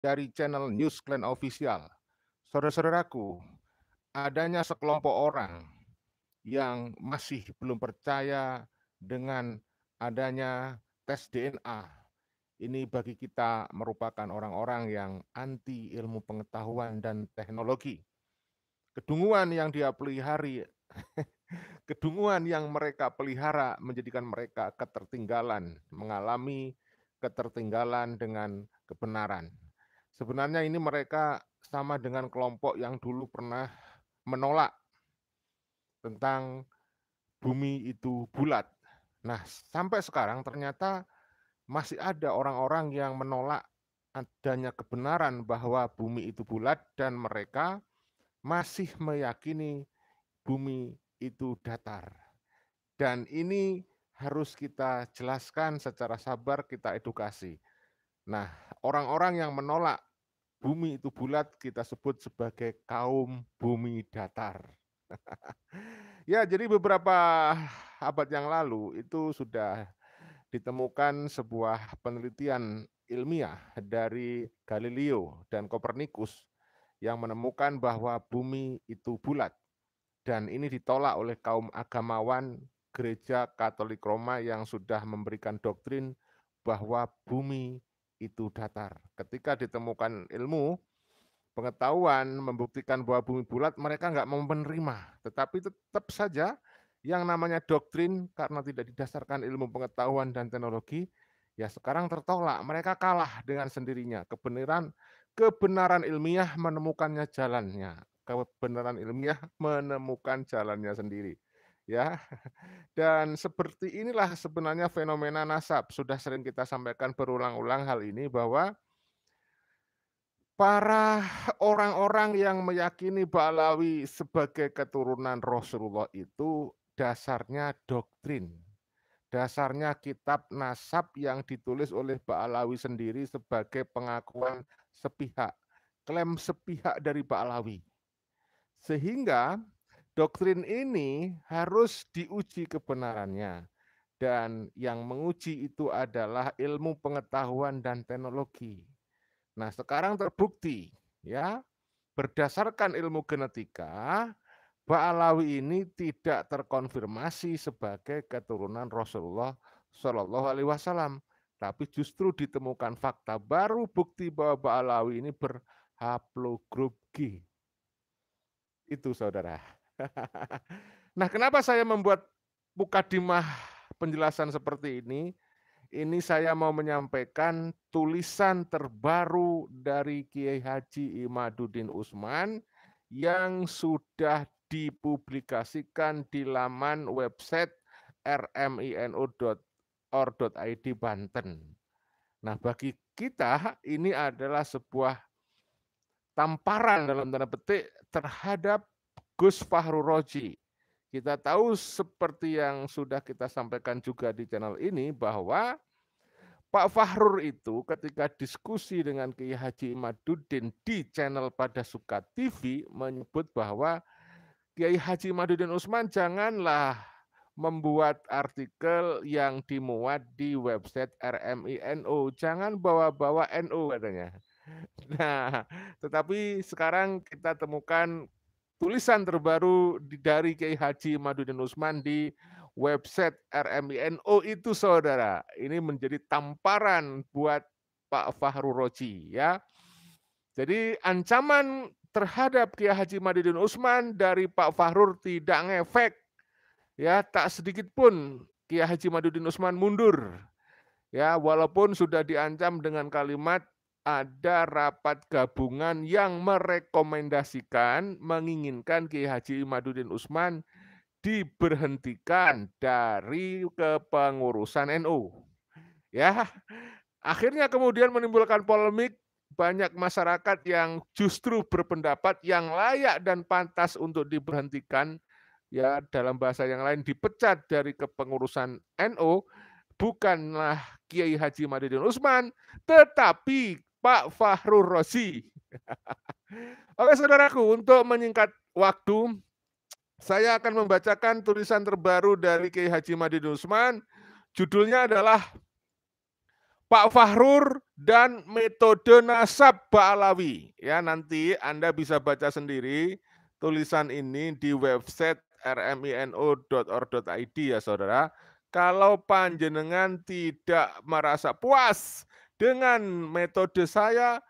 dari channel News Klan Official. Saudara-saudaraku, adanya sekelompok orang yang masih belum percaya dengan adanya tes DNA. Ini bagi kita merupakan orang-orang yang anti ilmu pengetahuan dan teknologi. Kedunguan yang dia pelihari, kedunguan yang mereka pelihara menjadikan mereka ketertinggalan, mengalami ketertinggalan dengan kebenaran. Sebenarnya ini mereka sama dengan kelompok yang dulu pernah menolak tentang bumi itu bulat. Nah, sampai sekarang ternyata masih ada orang-orang yang menolak adanya kebenaran bahwa bumi itu bulat dan mereka masih meyakini bumi itu datar. Dan ini harus kita jelaskan secara sabar, kita edukasi. Nah, orang-orang yang menolak bumi itu bulat kita sebut sebagai kaum bumi datar. Ya, jadi beberapa abad yang lalu itu sudah ditemukan sebuah penelitian ilmiah dari Galileo dan Kopernikus yang menemukan bahwa bumi itu bulat. Dan ini ditolak oleh kaum agamawan Gereja Katolik Roma yang sudah memberikan doktrin bahwa bumi itu datar. Ketika ditemukan ilmu pengetahuan membuktikan bahwa bumi bulat, mereka nggak mau menerima. Tetapi tetap saja yang namanya doktrin karena tidak didasarkan ilmu pengetahuan dan teknologi, ya sekarang tertolak. Mereka kalah dengan sendirinya. Kebenaran ilmiah menemukannya jalannya. Kebenaran ilmiah menemukan jalannya sendiri. Ya, dan seperti inilah sebenarnya fenomena nasab. Sudah sering kita sampaikan berulang-ulang hal ini bahwa para orang-orang yang meyakini Ba'alawi sebagai keturunan Rasulullah itu dasarnya doktrin. Dasarnya kitab nasab yang ditulis oleh Ba'alawi sendiri sebagai pengakuan sepihak. Klaim sepihak dari Ba'alawi. Sehingga doktrin ini harus diuji kebenarannya. Dan yang menguji itu adalah ilmu pengetahuan dan teknologi. Nah, sekarang terbukti ya, berdasarkan ilmu genetika, Ba'alawi ini tidak terkonfirmasi sebagai keturunan Rasulullah Shallallahu Alaihi Wasallam, tapi justru ditemukan fakta baru bukti bahwa Ba'alawi ini berhaplogrup G. Itu saudara. Nah, kenapa saya membuat mukadimah penjelasan seperti ini? Ini saya mau menyampaikan tulisan terbaru dari Kiai Haji Imaduddin Usman yang sudah dipublikasikan di laman website rmino.or.id Banten. Nah, bagi kita ini adalah sebuah tamparan dalam tanda petik terhadap Gus Fahru Roji. Kita tahu seperti yang sudah kita sampaikan juga di channel ini bahwa Pak Fahrur itu ketika diskusi dengan Kiai Haji Imaduddin di channel Pada Suka TV menyebut bahwa Kiai Haji Imaduddin Usman janganlah membuat artikel yang dimuat di website RMINO, jangan bawa-bawa NU katanya. Nah, tetapi sekarang kita temukan tulisan terbaru dari Kiai Haji Imaduddin Usman di website RMINO itu saudara. Ini menjadi tamparan buat Pak Fahru Roji ya. Jadi ancaman terhadap Kiai Haji Imaduddin Usman dari Pak Fahrur tidak ngefek ya, tak sedikit pun Kiai Haji Imaduddin Usman mundur. Ya, walaupun sudah diancam dengan kalimat ada rapat gabungan yang merekomendasikan menginginkan Kiai Haji Imaduddin Usman diberhentikan dari kepengurusan NU. Ya, akhirnya kemudian menimbulkan polemik, banyak masyarakat yang justru berpendapat yang layak dan pantas untuk diberhentikan, ya dalam bahasa yang lain dipecat dari kepengurusan NU bukanlah Kiai Haji Imaduddin Usman, tetapi Pak Fahrur Rozi. Oke saudaraku, untuk menyingkat waktu, saya akan membacakan tulisan terbaru dari Kiai Haji Imaduddin Usman. Judulnya adalah Pak Fahrur dan metode nasab Ba'alawi. Ya, nanti Anda bisa baca sendiri tulisan ini di website rmino.org.id ya saudara. Kalau panjenengan tidak merasa puas dengan metode saya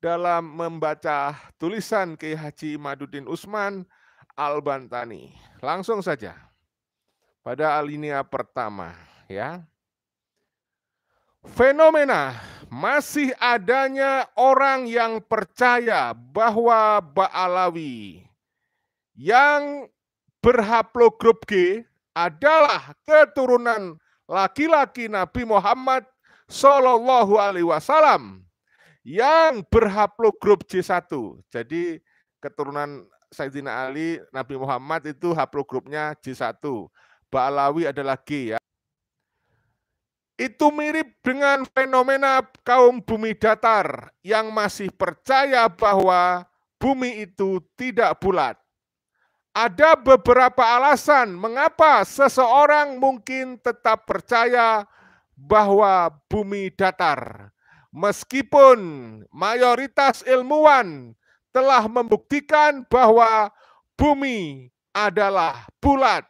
dalam membaca tulisan Kiai Haji Imaduddin Usman Al-Bantani. Langsung saja pada alinea pertama ya. Fenomena masih adanya orang yang percaya bahwa Ba'alawi yang berhaplogrup G adalah keturunan laki-laki Nabi Muhammad Shallallahu Alaihi Wasallam yang berhaplogrup J1. Jadi keturunan Sayyidina Ali, Nabi Muhammad itu haplogrupnya J1. Ba'alawi adalah G ya. Itu mirip dengan fenomena kaum bumi datar yang masih percaya bahwa bumi itu tidak bulat. Ada beberapa alasan mengapa seseorang mungkin tetap percaya bahwa bumi datar. Meskipun mayoritas ilmuwan telah membuktikan bahwa bumi adalah bulat.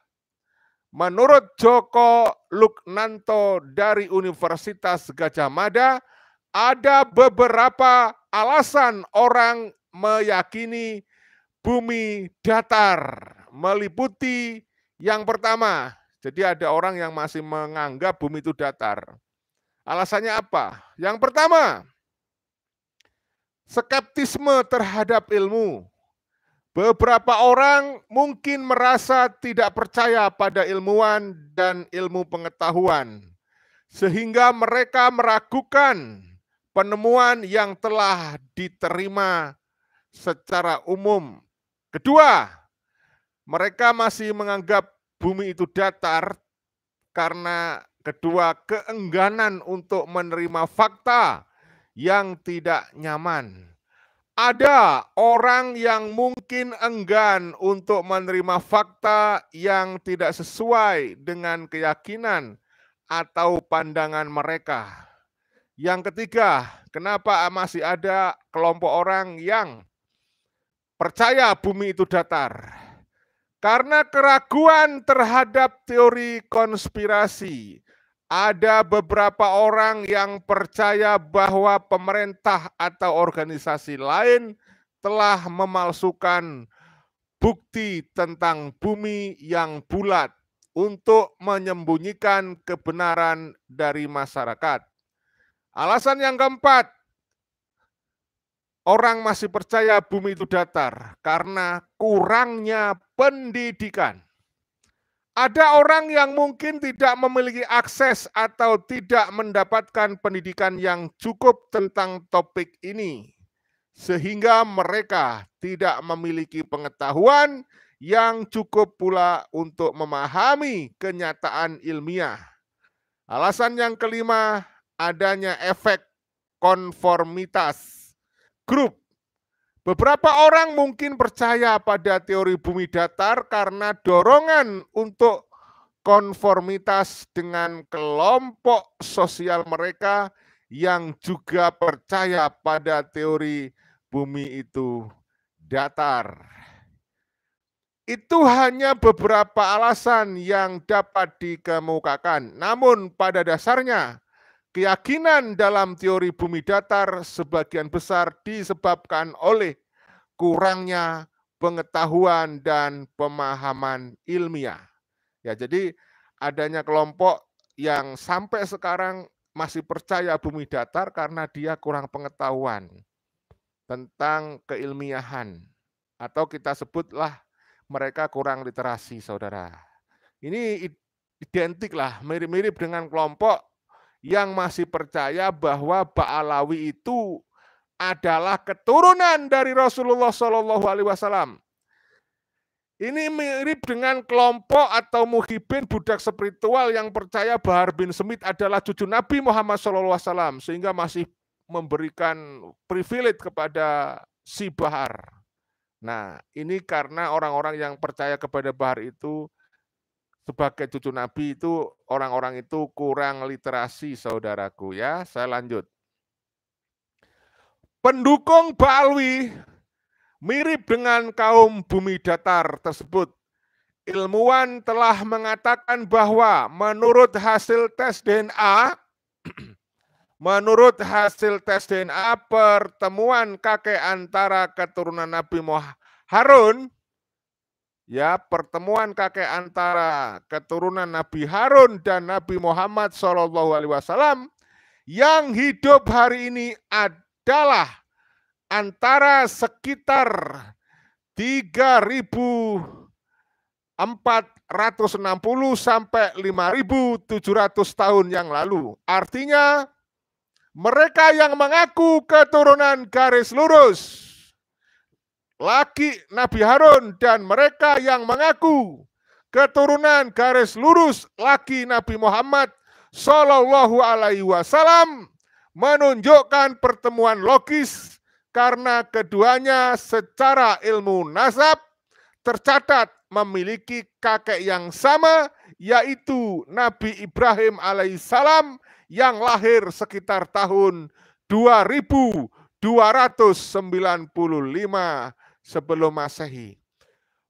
Menurut Joko Luknanto dari Universitas Gadjah Mada, ada beberapa alasan orang meyakini bumi datar. Meliputi yang pertama, jadi ada orang yang masih menganggap bumi itu datar. Alasannya apa? Yang pertama, skeptisme terhadap ilmu. Beberapa orang mungkin merasa tidak percaya pada ilmuwan dan ilmu pengetahuan, sehingga mereka meragukan penemuan yang telah diterima secara umum. Kedua, mereka masih menganggap bumi itu datar karena kedua, keengganan untuk menerima fakta yang tidak nyaman. Ada orang yang mungkin enggan untuk menerima fakta yang tidak sesuai dengan keyakinan atau pandangan mereka. Yang ketiga, kenapa masih ada kelompok orang yang percaya bumi itu datar? Karena keraguan terhadap teori konspirasi. Ada beberapa orang yang percaya bahwa pemerintah atau organisasi lain telah memalsukan bukti tentang bumi yang bulat untuk menyembunyikan kebenaran dari masyarakat. Alasan yang keempat, orang masih percaya bumi itu datar karena kurangnya pendidikan. Ada orang yang mungkin tidak memiliki akses atau tidak mendapatkan pendidikan yang cukup tentang topik ini, sehingga mereka tidak memiliki pengetahuan yang cukup pula untuk memahami kenyataan ilmiah. Alasan yang kelima, adanya efek konformitas grup. Beberapa orang mungkin percaya pada teori bumi datar karena dorongan untuk konformitas dengan kelompok sosial mereka yang juga percaya pada teori bumi itu datar. Itu hanya beberapa alasan yang dapat dikemukakan. Namun pada dasarnya, keyakinan dalam teori bumi datar sebagian besar disebabkan oleh kurangnya pengetahuan dan pemahaman ilmiah. Ya, jadi adanya kelompok yang sampai sekarang masih percaya bumi datar karena dia kurang pengetahuan tentang keilmiahan. Atau kita sebutlah mereka kurang literasi, saudara. Ini identik lah, mirip-mirip dengan kelompok yang masih percaya bahwa Ba'alawi itu adalah keturunan dari Rasulullah Shallallahu Alaihi Wasallam. Ini mirip dengan kelompok atau muhibin budak spiritual yang percaya Bahar bin Smith adalah cucu Nabi Muhammad SAW, sehingga masih memberikan privilege kepada si Bahar. Nah, ini karena orang-orang yang percaya kepada Bahar itu sebagai cucu Nabi itu orang-orang itu kurang literasi, saudaraku ya. Saya lanjut. Pendukung Ba'alwi mirip dengan kaum bumi datar tersebut. Ilmuwan telah mengatakan bahwa menurut hasil tes DNA, pertemuan kakek antara keturunan Nabi Harun, ya, pertemuan kakek antara keturunan Nabi Harun dan Nabi Muhammad SAW yang hidup hari ini adalah antara sekitar 3.460 sampai 5.700 tahun yang lalu. Artinya mereka yang mengaku keturunan garis lurus laki Nabi Harun dan mereka yang mengaku keturunan garis lurus laki Nabi Muhammad Shallallahu Alaihi Wasallam menunjukkan pertemuan logis karena keduanya secara ilmu nasab tercatat memiliki kakek yang sama, yaitu Nabi Ibrahim alaihissalam yang lahir sekitar tahun 2295 sebelum Masehi.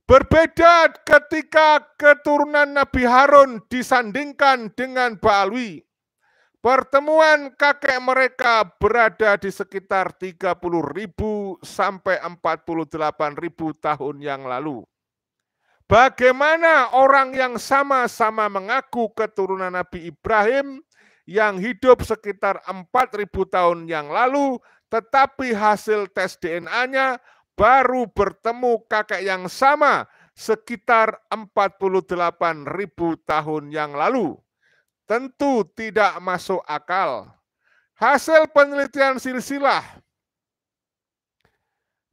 Berbeda ketika keturunan Nabi Harun disandingkan dengan Ba'alwi. Pertemuan kakek mereka berada di sekitar 30.000 sampai 48.000 tahun yang lalu. Bagaimana orang yang sama-sama mengaku keturunan Nabi Ibrahim yang hidup sekitar 4.000 tahun yang lalu, tetapi hasil tes DNA-nya baru bertemu kakek yang sama sekitar 48.000 tahun yang lalu. Tentu tidak masuk akal. Hasil penelitian silsilah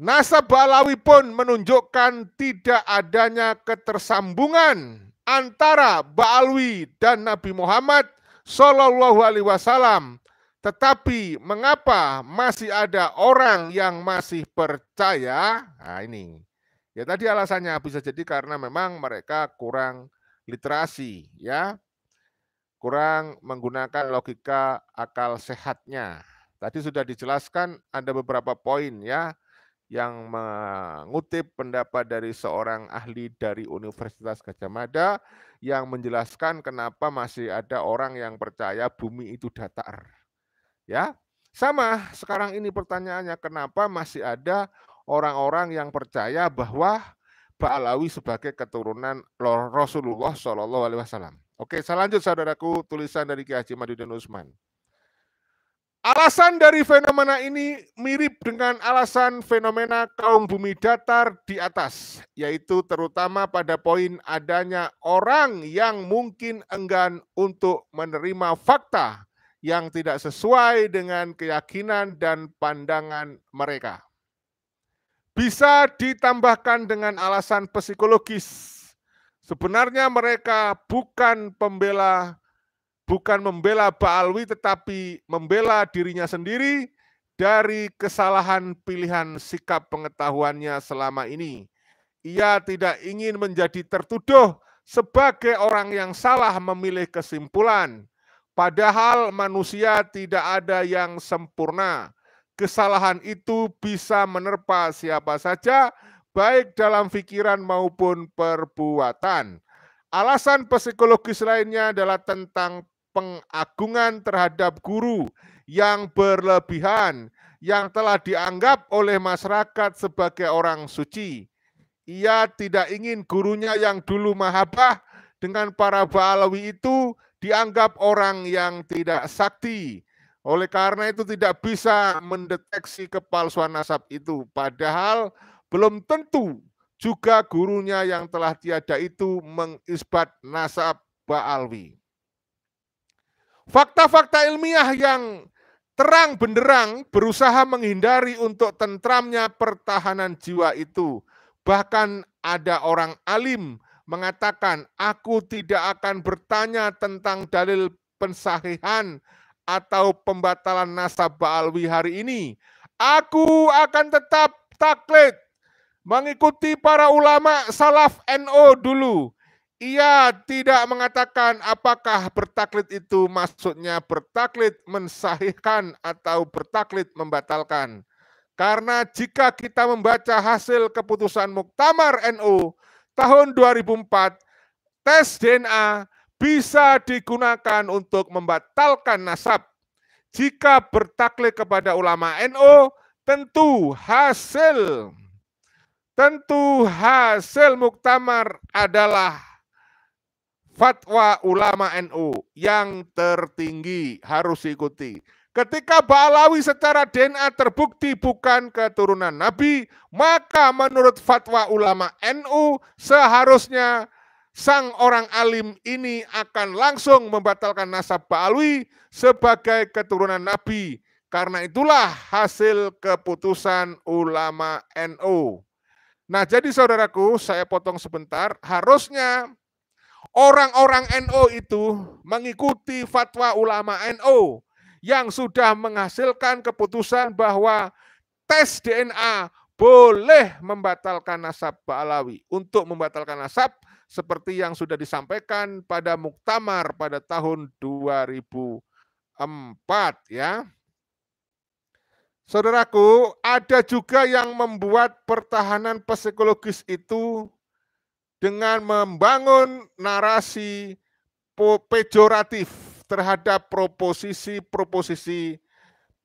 nasab Ba'alawi pun menunjukkan tidak adanya ketersambungan antara Ba'alwi dan Nabi Muhammad Shallallahu Alaihi Wasallam. Tetapi mengapa masih ada orang yang masih percaya? Nah ini, ya tadi alasannya bisa jadi karena memang mereka kurang literasi, ya, kurang menggunakan logika akal sehatnya. Tadi sudah dijelaskan ada beberapa poin ya yang mengutip pendapat dari seorang ahli dari Universitas Gadjah Mada yang menjelaskan kenapa masih ada orang yang percaya bumi itu datar. Ya, sama sekarang ini pertanyaannya, kenapa masih ada orang-orang yang percaya bahwa Ba'alawi sebagai keturunan Rasulullah Shallallahu Alaihi Wasallam. Oke, saya lanjut saudaraku, tulisan dari Ki Haji Madudin Usman. Alasan dari fenomena ini mirip dengan alasan fenomena kaum bumi datar di atas, yaitu terutama pada poin adanya orang yang mungkin enggan untuk menerima fakta yang tidak sesuai dengan keyakinan dan pandangan mereka. Bisa ditambahkan dengan alasan psikologis. Sebenarnya mereka bukan membela Ba'alwi, tetapi membela dirinya sendiri dari kesalahan pilihan sikap pengetahuannya selama ini. Ia tidak ingin menjadi tertuduh sebagai orang yang salah memilih kesimpulan. Padahal manusia tidak ada yang sempurna. Kesalahan itu bisa menerpa siapa saja, baik dalam pikiran maupun perbuatan. Alasan psikologis lainnya adalah tentang pengagungan terhadap guru yang berlebihan, yang telah dianggap oleh masyarakat sebagai orang suci. Ia tidak ingin gurunya yang dulu mahabbah dengan para Ba'alawi itu dianggap orang yang tidak sakti. Oleh karena itu tidak bisa mendeteksi kepalsuan nasab itu. Padahal belum tentu juga gurunya yang telah tiada itu mengisbat nasab Ba'alwi. Fakta-fakta ilmiah yang terang benderang berusaha menghindari untuk tentramnya pertahanan jiwa itu. Bahkan ada orang alim mengatakan, aku tidak akan bertanya tentang dalil pensahihan atau pembatalan nasab Ba'alwi hari ini. Aku akan tetap taklid, mengikuti para ulama salaf NU dulu Ia tidak mengatakan apakah bertaklid itu maksudnya bertaklid mensahihkan atau bertaklid membatalkan. Karena jika kita membaca hasil keputusan Muktamar NU tahun 2004, tes DNA bisa digunakan untuk membatalkan nasab. Jika bertaklid kepada ulama NU, tentu hasil muktamar adalah fatwa ulama NU yang tertinggi, harus diikuti. Ketika Ba'alawi secara DNA terbukti bukan keturunan Nabi, maka menurut fatwa ulama NU seharusnya sang orang alim ini akan langsung membatalkan nasab Ba'alawi sebagai keturunan Nabi. Karena itulah hasil keputusan ulama NU. Nah, jadi saudaraku, saya potong sebentar, harusnya orang-orang NU itu mengikuti fatwa ulama NU yang sudah menghasilkan keputusan bahwa tes DNA boleh membatalkan nasab Ba'alawi. Untuk membatalkan nasab seperti yang sudah disampaikan pada muktamar pada tahun 2004 ya. Saudaraku, ada juga yang membuat pertahanan psikologis itu dengan membangun narasi pejoratif terhadap proposisi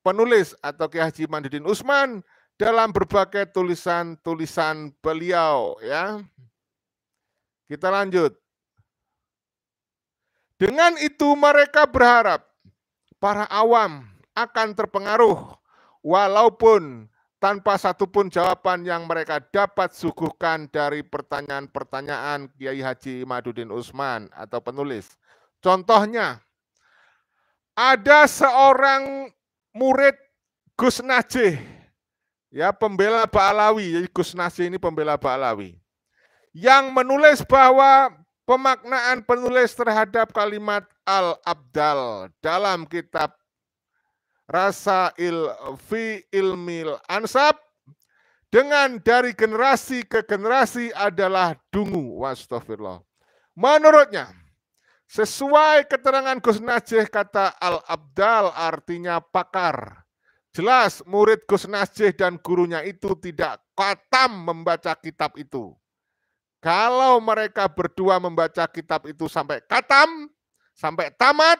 penulis atau Kiai Haji Madudin Usman dalam berbagai tulisan-tulisan beliau ya. Kita lanjut. Dengan itu mereka berharap para awam akan terpengaruh walaupun tanpa satupun jawaban yang mereka dapat suguhkan dari pertanyaan-pertanyaan Kiai Haji Madudin Usman atau penulis. Contohnya, ada seorang murid Gus Najih, ya pembela Ba'alawi, jadi Gus Najih ini pembela Ba'alawi, yang menulis bahwa pemaknaan penulis terhadap kalimat Al-Abdal dalam kitab Rasail fi Ilmil Ansab dengan dari generasi ke generasi adalah dungu. Wastagfirullah. Menurutnya, sesuai keterangan Gus Najih, kata Al-Abdal artinya pakar. Jelas murid Gus Najih dan gurunya itu tidak khatam membaca kitab itu. Kalau mereka berdua membaca kitab itu sampai khatam, sampai tamat,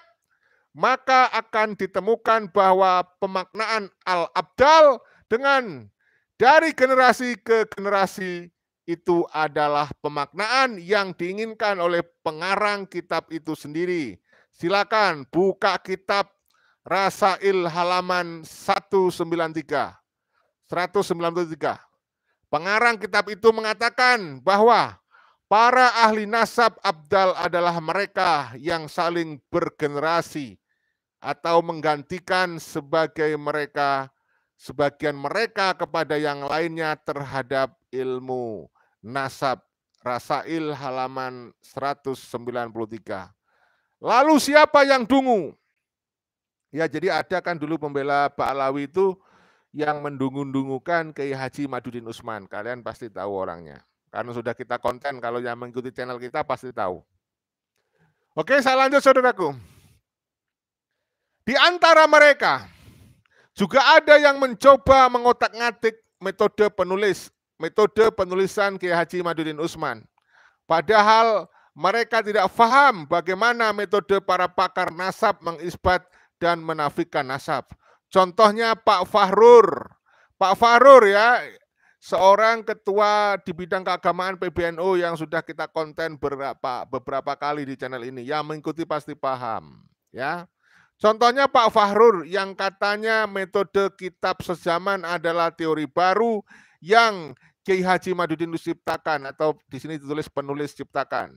maka akan ditemukan bahwa pemaknaan Al-Abdal dengan dari generasi ke generasi itu adalah pemaknaan yang diinginkan oleh pengarang kitab itu sendiri. Silakan buka kitab Rasail halaman 193. Pengarang kitab itu mengatakan bahwa para ahli nasab abdal adalah mereka yang saling bergenerasi atau menggantikan sebagian mereka kepada yang lainnya terhadap ilmu nasab. Rasail halaman 193. Lalu siapa yang dungu? Ya, jadi ada kan dulu pembela Ba'alawi itu yang mendungu-dungukan Kiai Haji Madudin Usman. Kalian pasti tahu orangnya. Karena sudah kita konten, kalau yang mengikuti channel kita pasti tahu. Oke, saya lanjut saudaraku. Di antara mereka juga ada yang mencoba mengotak-ngatik metode penulisan Kiai Haji Madudin Usman. Padahal mereka tidak paham bagaimana metode para pakar nasab mengisbat dan menafikan nasab. Contohnya Pak Fahrur. Pak Fahrur ya, seorang ketua di bidang keagamaan PBNU yang sudah kita konten beberapa kali di channel ini. Yang mengikuti pasti paham ya. Contohnya Pak Fahrur yang katanya metode kitab sezaman adalah teori baru yang Kiai Haji Madudin ciptakan atau di sini ditulis penulis ciptakan.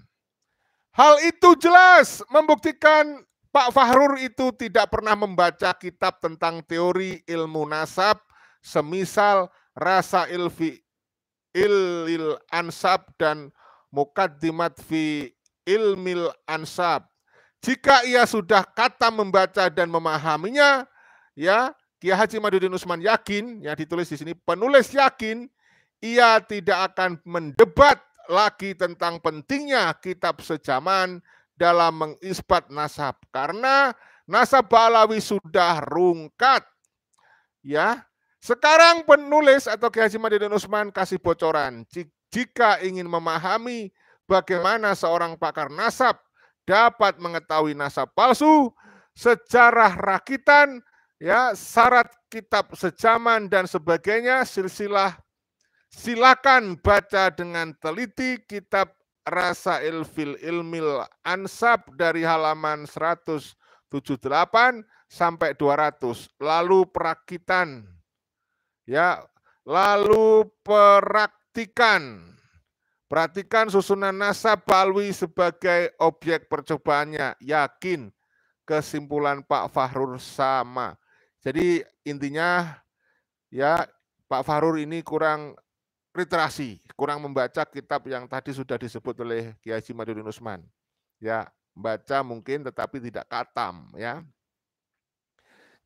Hal itu jelas membuktikan Pak Fahrur itu tidak pernah membaca kitab tentang teori ilmu nasab semisal Rasail fi Ilmil Ansab dan Muqaddimat fi Ilmil Ansab. Jika ia sudah kata membaca dan memahaminya, ya Kiai Haji Madudin Usman yakin, ya ditulis di sini, penulis yakin ia tidak akan mendebat lagi tentang pentingnya kitab sejaman dalam mengisbat nasab. Karena nasab Ba'alawi sudah rungkat. Ya, sekarang penulis atau Kiai Haji Madiun Utsman kasih bocoran. Jika ingin memahami bagaimana seorang pakar nasab dapat mengetahui nasab palsu, sejarah rakitan, ya, syarat kitab sejaman dan sebagainya, silsilah, silakan baca dengan teliti kitab Rasail fil Ilmil Ansab dari halaman 178 sampai 200. Lalu perakitan, ya, lalu praktikan. Perhatikan susunan nasab Ba'alawi sebagai objek percobaannya. Yakin kesimpulan Pak Fahrur sama. Jadi intinya, ya, Pak Fahrur ini kurang literasi, kurang membaca kitab yang tadi sudah disebut oleh Kiai Haji Madiun Utsman. Ya, baca mungkin tetapi tidak katam, ya.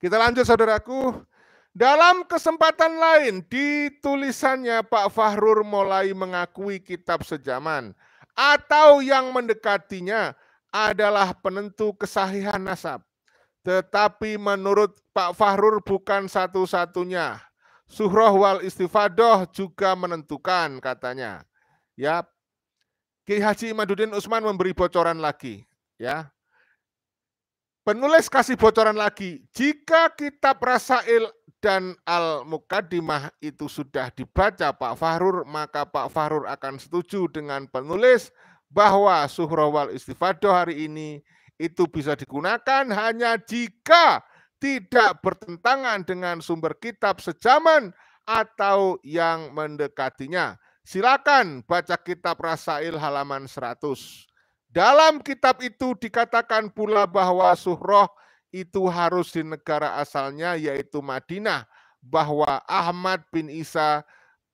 Kita lanjut saudaraku. Dalam kesempatan lain, di tulisannya Pak Fahrur mulai mengakui kitab sejaman atau yang mendekatinya adalah penentu kesahihan nasab. Tetapi menurut Pak Fahrur bukan satu-satunya. Suhroh wal istifadoh juga menentukan, katanya. Ya, Kiai Haji Madiun Utsman memberi bocoran lagi. Ya, penulis kasih bocoran lagi. Jika kitab Rasail dan Al-Muqaddimah itu sudah dibaca Pak Fahrur, maka Pak Fahrur akan setuju dengan penulis bahwa Suhroh wal istifadoh hari ini itu bisa digunakan hanya jika tidak bertentangan dengan sumber kitab sejaman atau yang mendekatinya. Silakan baca kitab Rasail halaman 100. Dalam kitab itu dikatakan pula bahwa Suhroh itu harus di negara asalnya yaitu Madinah, bahwa Ahmad bin Isa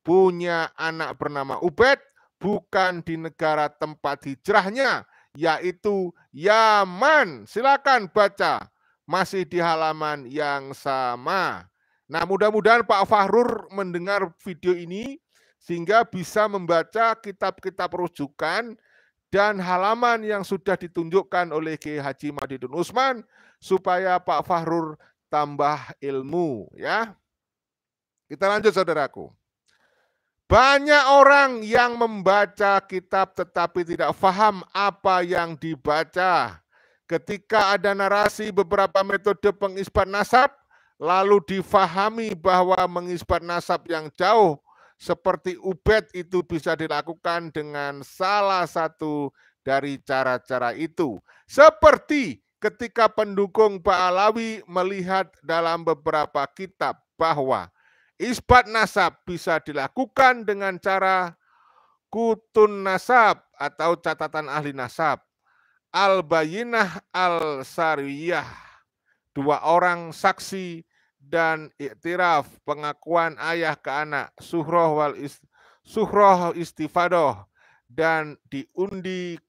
punya anak bernama Ubaid bukan di negara tempat hijrahnya yaitu Yaman. Silakan baca, masih di halaman yang sama. Nah, mudah-mudahan Pak Fahrur mendengar video ini sehingga bisa membaca kitab-kitab rujukan dan halaman yang sudah ditunjukkan oleh Kiai Haji Madiun Utsman supaya Pak Fahrur tambah ilmu, ya. Kita lanjut saudaraku. Banyak orang yang membaca kitab tetapi tidak paham apa yang dibaca. Ketika ada narasi beberapa metode pengisbat nasab, lalu difahami bahwa mengisbat nasab yang jauh seperti Ubaid itu bisa dilakukan dengan salah satu dari cara-cara itu. Seperti ketika pendukung Ba'alawi melihat dalam beberapa kitab bahwa isbat nasab bisa dilakukan dengan cara kutun nasab atau catatan ahli nasab, al-bayinah al-sariyah, 2 orang saksi dan iktiraf pengakuan ayah ke anak, suhroh istifadoh dan diundi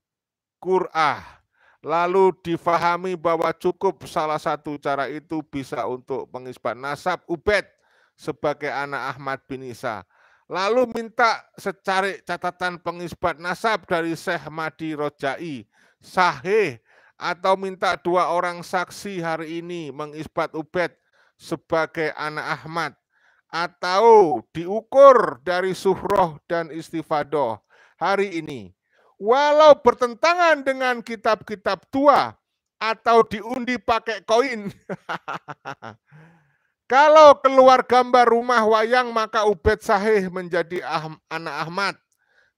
Qur'ah. Lalu difahami bahwa cukup salah satu cara itu bisa untuk mengisbat nasab Ubaid sebagai anak Ahmad bin Isa. Lalu minta secari catatan pengisbat nasab dari Syekh Madi Rojai, sahih, atau minta 2 orang saksi hari ini mengisbat Ubaid sebagai anak Ahmad, atau diukur dari suhroh dan istifadoh hari ini. Walau bertentangan dengan kitab-kitab tua atau diundi pakai koin. Kalau keluar gambar rumah wayang maka Ubaid sahih menjadi anak Ahmad.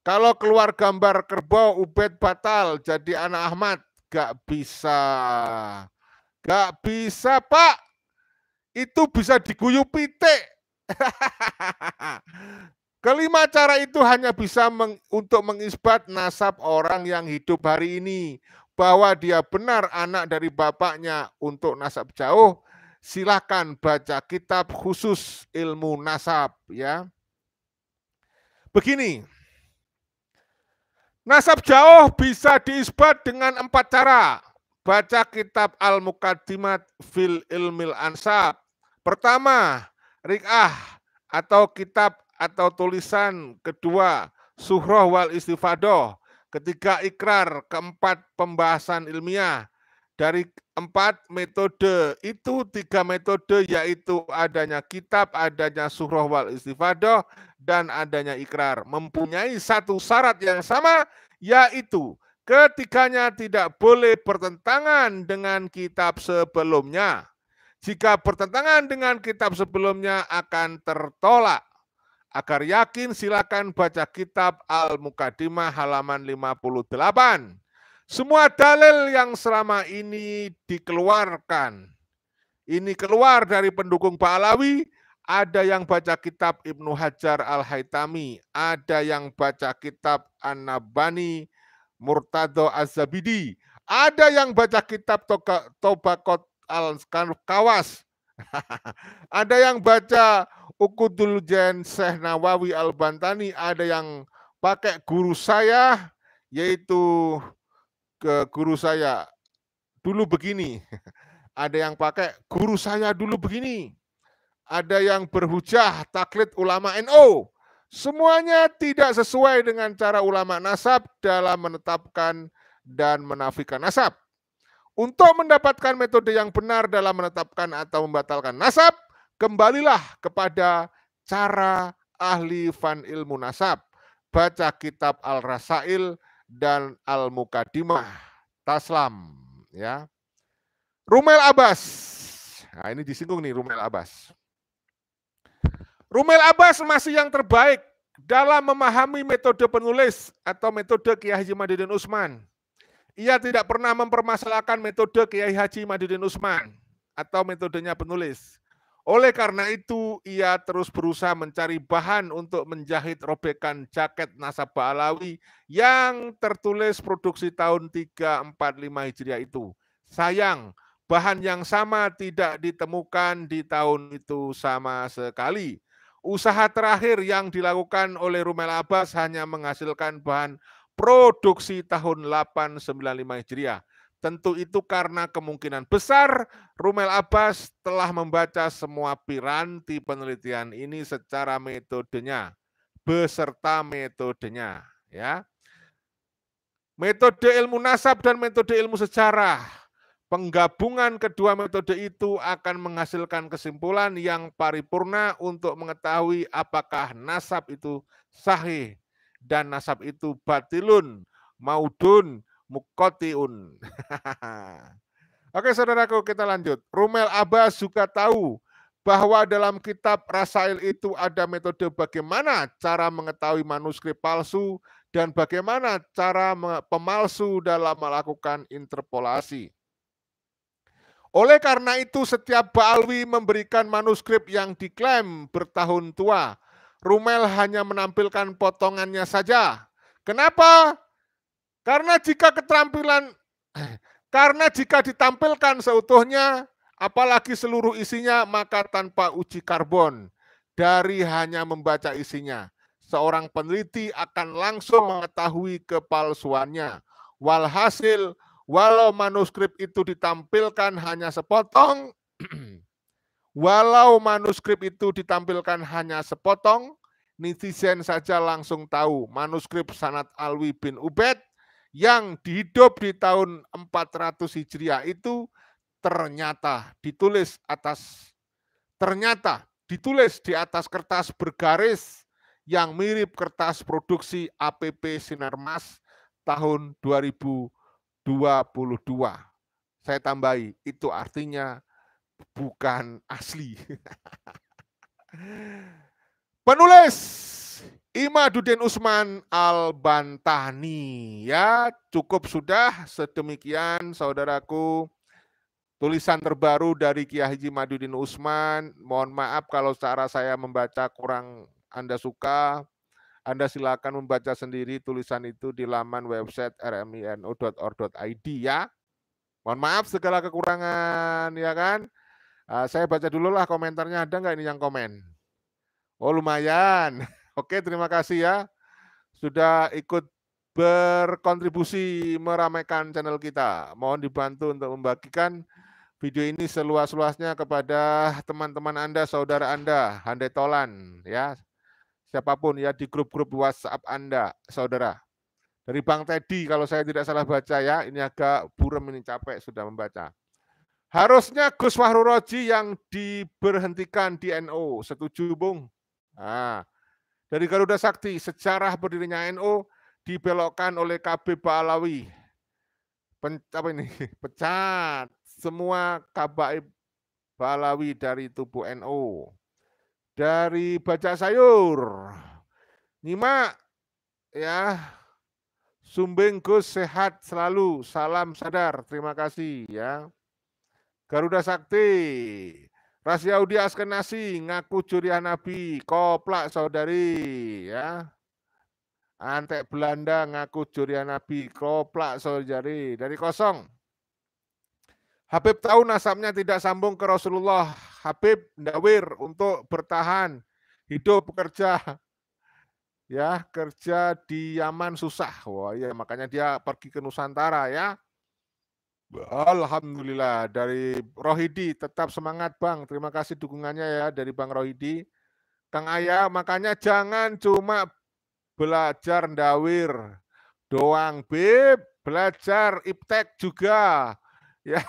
Kalau keluar gambar kerbau Ubaid batal jadi anak Ahmad. Gak bisa. Gak bisa, Pak. Itu bisa diguyup pitik. Kelima cara itu hanya bisa untuk mengisbat nasab orang yang hidup hari ini. Bahwa dia benar anak dari bapaknya untuk nasab jauh. Silahkan baca kitab khusus ilmu nasab, ya. Begini, nasab jauh bisa diisbat dengan 4 cara. Baca kitab Al-Muqaddimat fil Ilmil Ansab. Pertama, Rik'ah atau kitab atau tulisan kedua suhroh wal istifadoh. Ketiga ikrar, keempat pembahasan ilmiah. Dari 4 metode itu 3 metode yaitu adanya kitab, adanya suhroh wal istifadoh, dan adanya ikrar. Mempunyai satu syarat yang sama yaitu ketiganya tidak boleh bertentangan dengan kitab sebelumnya. Jika bertentangan dengan kitab sebelumnya akan tertolak. Agar yakin silakan baca kitab Al-Muqaddimah halaman 58. Semua dalil yang selama ini dikeluarkan, ini keluar dari pendukung Pahlawi, ada yang baca kitab Ibnu Hajar Al-Haytami, ada yang baca kitab An-Nabani Murtado Az-Zabidi, ada yang baca kitab Tobaqot Al-Kawas, ada yang baca Ukudul Jen Syekh Nawawi Al-Bantani, ada yang pakai guru saya, yaitu ke guru saya dulu begini, ada yang pakai guru saya dulu begini, ada yang berhujah taklid ulama NU. Semuanya tidak sesuai dengan cara ulama nasab dalam menetapkan dan menafikan nasab. Untuk mendapatkan metode yang benar dalam menetapkan atau membatalkan nasab, kembalilah kepada cara ahli fan ilmu nasab. Baca kitab Al-Rasail dan Al-Muqaddimah. Taslam. Ya. Rumail Abbas. Nah, ini disinggung nih Rumail Abbas. Rumail Abbas masih yang terbaik dalam memahami metode penulis atau metode Kiai Haji Madidin Usman. Ia tidak pernah mempermasalahkan metode Kiai Haji Madidin Usman atau metodenya penulis. Oleh karena itu, ia terus berusaha mencari bahan untuk menjahit robekan jaket nasabah Alawi yang tertulis produksi tahun 345 Hijriah itu. Sayang, bahan yang sama tidak ditemukan di tahun itu sama sekali. Usaha terakhir yang dilakukan oleh Rumail Abbas hanya menghasilkan bahan produksi tahun 895 Hijriah. Tentu itu karena kemungkinan besar Rumail Abbas telah membaca semua piranti penelitian ini secara metodenya, beserta metodenya. Ya. Metode ilmu nasab dan metode ilmu sejarah. Penggabungan kedua metode itu akan menghasilkan kesimpulan yang paripurna untuk mengetahui apakah nasab itu sahih dan nasab itu batilun, maudun, mukotiun. Oke saudaraku, kita lanjut. Rumail Abbas juga tahu bahwa dalam kitab Rasail itu ada metode bagaimana cara mengetahui manuskrip palsu dan bagaimana cara pemalsu dalam melakukan interpolasi. Oleh karena itu setiap Ba'alwi memberikan manuskrip yang diklaim bertahun tua. Rumail hanya menampilkan potongannya saja. Kenapa? Karena jika ditampilkan seutuhnya, apalagi seluruh isinya, maka tanpa uji karbon dari hanya membaca isinya, seorang peneliti akan langsung mengetahui kepalsuannya. Walhasil, walau manuskrip itu ditampilkan hanya sepotong, netizen saja langsung tahu manuskrip Sanad Alwi bin Ubaid yang hidup di tahun 400 Hijriah itu ternyata ditulis di atas kertas bergaris yang mirip kertas produksi APP Sinarmas tahun 2022. Saya tambahi, itu artinya bukan asli. Penulis Imaduddin Usman Al-Bantani. Ya, cukup sudah sedemikian saudaraku. Tulisan terbaru dari Kiai Haji Imaduddin Usman. Mohon maaf kalau cara saya membaca kurang Anda suka. Anda silakan membaca sendiri tulisan itu di laman website rmino.org.id ya. Mohon maaf segala kekurangan ya kan. Saya baca dulu lah komentarnya, ada nggak ini yang komen? Oh lumayan. Oke, terima kasih ya. Sudah ikut berkontribusi meramaikan channel kita. Mohon dibantu untuk membagikan video ini seluas-luasnya kepada teman-teman Anda, saudara Anda, handai tolan ya. siapapun ya di grup-grup WhatsApp Anda, saudara. Dari Bang Teddy kalau saya tidak salah baca ya, ini agak burem ini capek sudah membaca. Harusnya Gus Fahru Roji yang diberhentikan di NU, setuju Bung? Nah, dari Garuda Sakti, sejarah berdirinya NU dibelokkan oleh KB Ba'alawi. Apa ini? Pecat semua kabaib Ba'alawi dari tubuh NU. Dari Baca Sayur, nyimak ya, Sumbing Gus sehat selalu, salam sadar, terima kasih ya. Garuda Sakti, Rasyaudi Askenasi, ngaku curian Nabi, koplak saudari ya. Antek Belanda ngaku curian Nabi, koplak saudari. Dari Kosong, Habib tahu nasabnya tidak sambung ke Rasulullah. Habib ndawir untuk bertahan, hidup, bekerja. Ya, kerja di Yaman susah. Wah, ya makanya dia pergi ke Nusantara ya. Alhamdulillah dari Rohidi tetap semangat Bang. Terima kasih dukungannya ya dari Bang Rohidi. Kang Ayah, makanya jangan cuma belajar ndawir doang, Bib. Belajar iptek juga. Ya,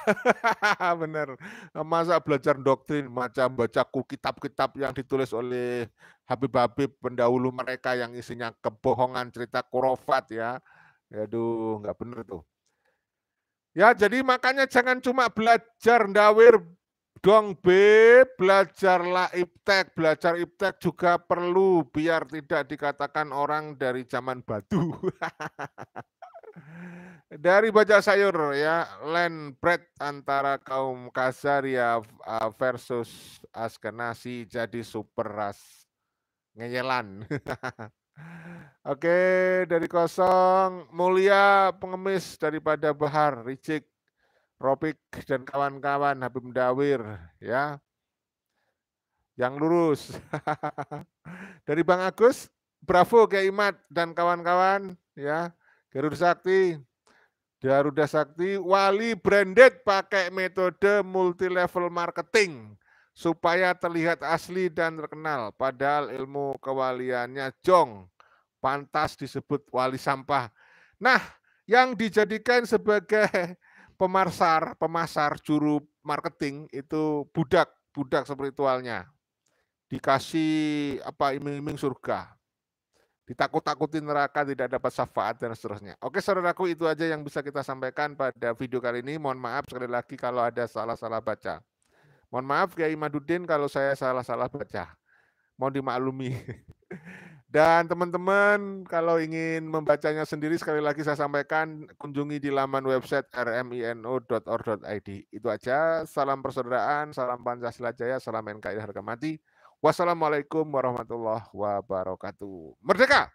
benar. Masa belajar doktrin macam baca kitab-kitab yang ditulis oleh Habib-habib pendahulu mereka yang isinya kebohongan, cerita kurofat ya. Aduh, nggak bener tuh. Ya, jadi makanya jangan cuma belajar ndawir dong, Beb. Belajarlah iptek. Belajar iptek juga perlu biar tidak dikatakan orang dari zaman batu. Dari Baca Sayur ya, land bread antara kaum Kasaria versus Askenazi jadi super ras. Ngeyelan. Oke, dari Kosong, Mulia pengemis daripada Bahar, Ricik, Ropik dan kawan-kawan, Habib Dawir ya. Yang lurus. Dari Bang Agus, bravo Kiai Imat dan kawan-kawan ya. Garuda Sakti, wali branded pakai metode multi level marketing supaya terlihat asli dan terkenal. Padahal ilmu kewaliannya jong, pantas disebut wali sampah. Nah, yang dijadikan sebagai pemasar juru marketing itu budak spiritualnya. Dikasih apa iming-iming surga. Ditakut-takuti neraka, tidak dapat syafaat dan seterusnya. Oke saudaraku, itu aja yang bisa kita sampaikan pada video kali ini. Mohon maaf sekali lagi kalau ada salah-salah baca. Mohon maaf Kiai Madudin kalau saya salah-salah baca. Mohon dimaklumi. Dan teman-teman kalau ingin membacanya sendiri sekali lagi saya sampaikan kunjungi di laman website rmino.org.id. Itu aja. Salam persaudaraan, salam Pancasila Jaya, salam NKRI harga mati. Wassalamualaikum warahmatullahi wabarakatuh. Merdeka!